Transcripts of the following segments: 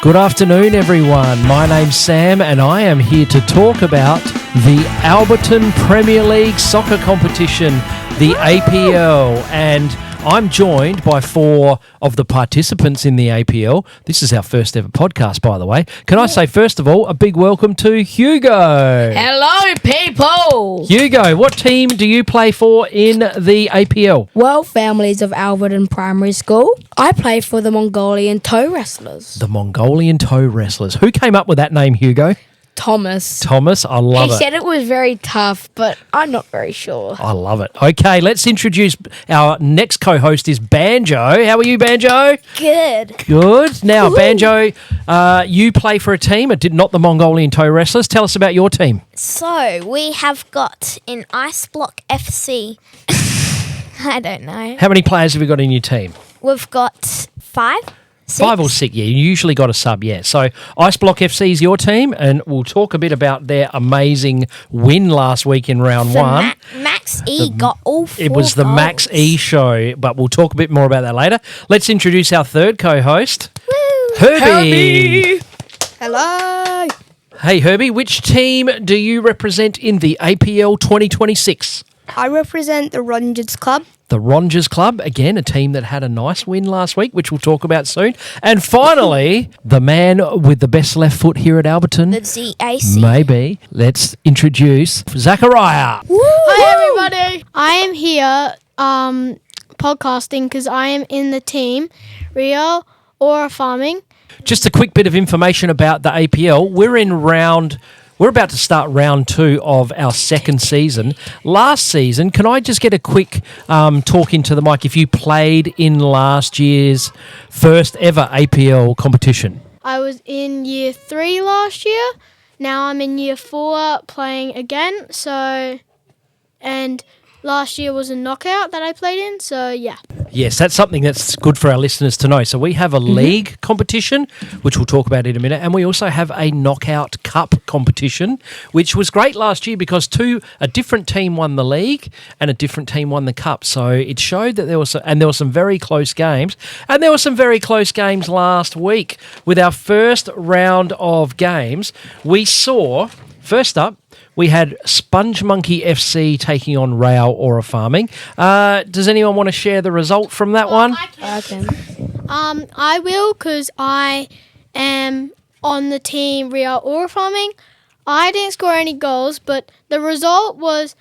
Good afternoon, everyone. My name's Sam, and I am here to talk about the Alberton Premier League soccer competition, the APL, and I'm joined by four of the participants in the APL. This is our first ever podcast, by the way. Can I say, first of all, a big welcome to Hugo. Hello, people. Hugo, what team do you play for in the APL? Well, families of Alberton Primary School. I play for the Mongolian Toe Wrestlers. The Mongolian Toe Wrestlers. Who came up with that name, Hugo? Thomas, I love it. He said it was very tough, but I'm not very sure. I love it. Okay, let's introduce our next co-host is Banjo. How are you, Banjo? Good. Good. Now, Banjo, you play for a team, not the Mongolian Toe Wrestlers. Tell us about your team. So, we have got in Ice Block FC. I don't know. How many players have you got in your team? We've got 5. 6? 5 or 6, yeah. You usually got a sub, yeah. So Ice Block FC is your team, and we'll talk a bit about their amazing win last week in round So one. Max E got all 4 It was the goals. Max E show, but we'll talk a bit more about that later. Let's introduce our third co-host, Woo. Herbie. Hello. Hey, Herbie, which team do you represent in the APL 2026? I represent the Rogers Club. The Rogers Club, again, a team that had a nice win last week, which we'll talk about soon. And finally, the man with the best left foot here at Alberton. The ZAC. Maybe. Let's introduce Zachariah. Hi, everybody. I am here podcasting because I am in the team Real Aura Farming. Just a quick bit of information about the APL. We're about to start round 2 of our second season. Last season, can I just get a quick talk into the mic if you played in last year's first ever APL competition? I was in year 3 last year. Now I'm in year 4 playing again. And last year was a knockout that I played in. So, yeah. Yes, that's something that's good for our listeners to know. So we have a league competition, which we'll talk about in a minute, and we also have a knockout cup competition, which was great last year because a different team won the league and a different team won the cup. So it showed that there were some very close games, and there were some very close games last week. With our first round of games, we saw, first up, we had Sponge Monkey FC taking on Rail Aura Farming. Does anyone want to share the result from that one? I can. I will because I am on the team Real Aura Farming. I didn't score any goals, but the result was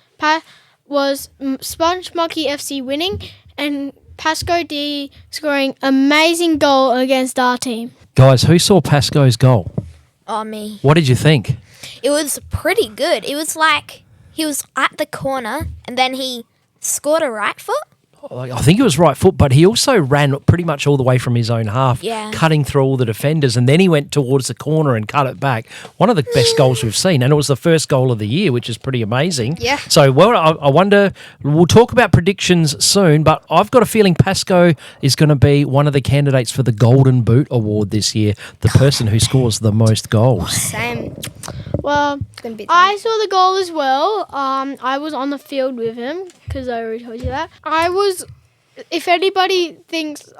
Sponge Monkey FC winning and Pasco D scoring amazing goal against our team. Guys, who saw Pasco's goal? Oh, me. What did you think? It was pretty good. It was like he was at the corner and then he scored a right foot. I think it was right foot, but he also ran pretty much all the way from his own half, Yeah. cutting through all the defenders, and then he went towards the corner and cut it back. One of the best goals we've seen, and it was the first goal of the year, which is pretty amazing. Yeah. So, I wonder, we'll talk about predictions soon, but I've got a feeling Pasco is going to be one of the candidates for the Golden Boot Award this year, the person who scores the most goals. Same. Well, Gonna be I saw the goal as well. I was on the field with him because I already told you that. If anybody thinks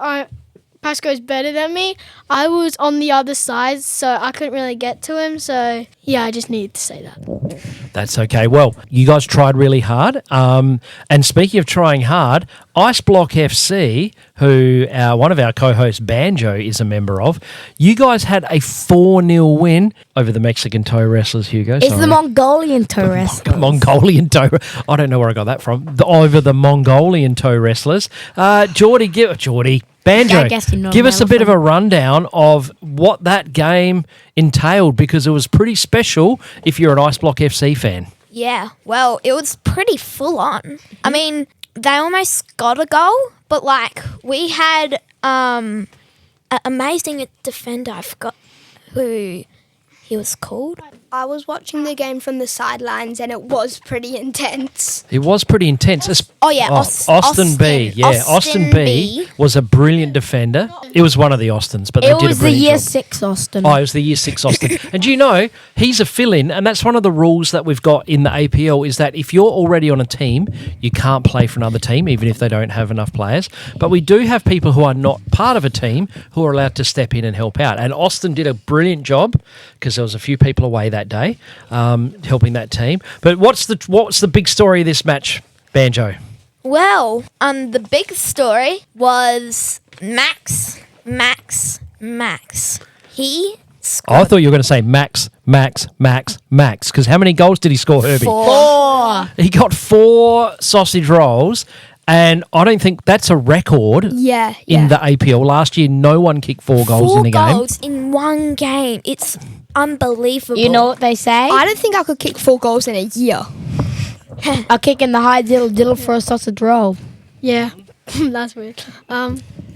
Pasco's better than me, I was on the other side, so I couldn't really get to him. So, yeah, I just needed to say that. That's okay. Well, you guys tried really hard. And speaking of trying hard, Ice Block FC, who one of our co-hosts, Banjo, is a member of, you guys had a 4-0 win over the Mexican Toe Wrestlers, Hugo. It's the Mongolian Toe Wrestlers. Mongolian Toe. I don't know where I got that from. Over the Mongolian Toe Wrestlers. Banjo, I guess you know give us a where bit of a rundown of what that game entailed, because it was pretty special if you're an Ice Block FC fan. Yeah, well, it was pretty full on. I mean, they almost got a goal, but we had an amazing defender. I forgot who he was called. I was watching the game from the sidelines and it was pretty intense. It was pretty intense. Austin B. Yeah, Austin B was a brilliant defender. It was one of the Austins, but they It did a was the brilliant year job. 6 Austin. Oh, it was the year 6 Austin. And do you know, he's a fill-in, and that's one of the rules that we've got in the APL is that if you're already on a team, you can't play for another team, even if they don't have enough players. But we do have people who are not part of a team who are allowed to step in and help out. And Austin did a brilliant job because there was a few people away that day helping that team. But what's the big story of this match, Banjo? Well, the big story was Max. He scored I thought you were going to say Max, because how many goals did he score, Herbie? 4. He got 4 sausage rolls, and I don't think that's a record Yeah. in the APL. Last year, no one kicked 4 goals in a game. 4 goals in one game. It's unbelievable. You know what they say? I don't think I could kick 4 goals in a year. A kick in the high diddle for a sausage roll. Yeah, that's weird.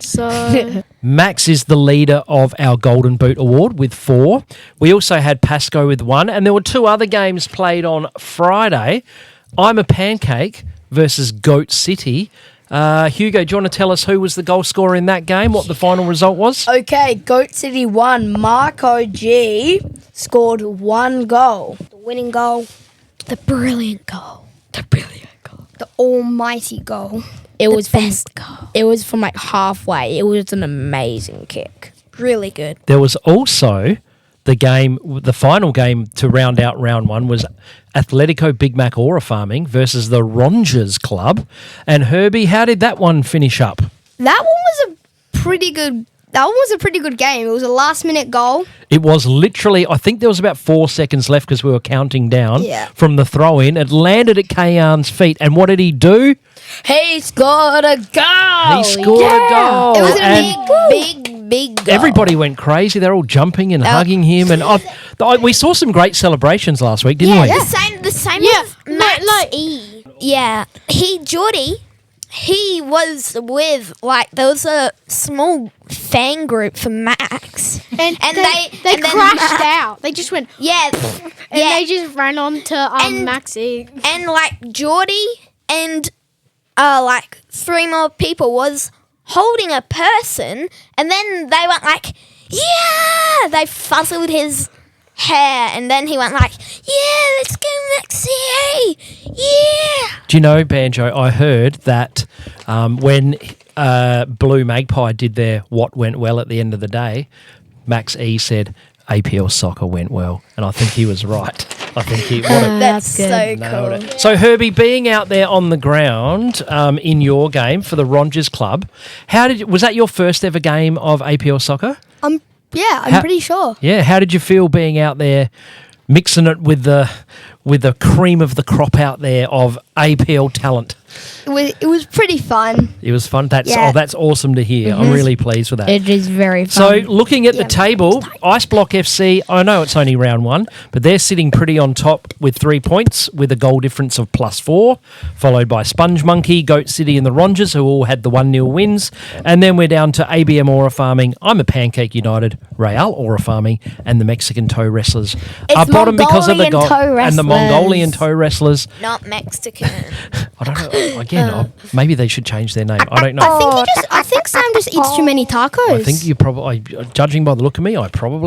So Max is the leader of our Golden Boot Award with 4. We also had Pasco with 1, and there were 2 other games played on Friday. I'm a Pancake versus Goat City. Hugo, do you want to tell us who was the goal scorer in that game, what the final result was? Okay, Goat City won. Marco G scored 1 goal. The winning goal, the brilliant goal. the almighty goal. It was from Best goal. it was from like halfway. It was an amazing kick. Really good. There was also the final game to round out round 1 was Atletico Big Mac Aura Farming versus the Rangers Club. And Herbie, how did that one finish up? That one was a pretty good game. It was a last-minute goal. It was literally, I think there was about 4 seconds left because we were counting down Yeah. from the throw-in. It landed at Kayan's feet. And what did he do? He scored a goal. He scored a goal. It was a And Big goal. everybody went crazy. They're all jumping and hugging him. And we saw some great celebrations last week, didn't we? The same Yeah, with Max like- E. Yeah. Geordie, he was with, there was a small fan group for Max. and they and then crashed out. They just went Yeah. and they just ran on to Maxie. And Geordie and 3 more people was holding a person, and then they went yeah, they fuzzled his hair, and then he went yeah, let's go Maxie, yeah. Do you know, Banjo, I heard that when Blue Magpie did their what went well at the end of the day, Max E said APL soccer went well. And I think he was right. I think he That's good. so nailed cool. it. So, Herbie, being out there on the ground in your game for the Rangers Club, was that your first ever game of APL soccer? I'm How- pretty sure. Yeah. How did you feel being out there mixing it with the cream of the crop out there of APL talent? It was pretty fun. It was fun. That's Yeah. that's awesome to hear. I'm really pleased with that. It is very So, fun. looking at the table, Ice Block FC, I know it's only round 1, but they're sitting pretty on top with 3 points with a goal difference of +4, followed by Sponge Monkey, Goat City and the Rangers, who all had the 1-0 wins. And then we're down to ABM Aura Farming, I'm a Pancake United, Real Aura Farming, and the Mexican Toe Wrestlers are bottom because of the Mongolian toe and the wrestlers. Mongolian Toe Wrestlers. Not Mexican. I don't know. Again, maybe they should change their name. I don't know. I think Sam just eats too many tacos. I think you probably, judging by the look of me, I probably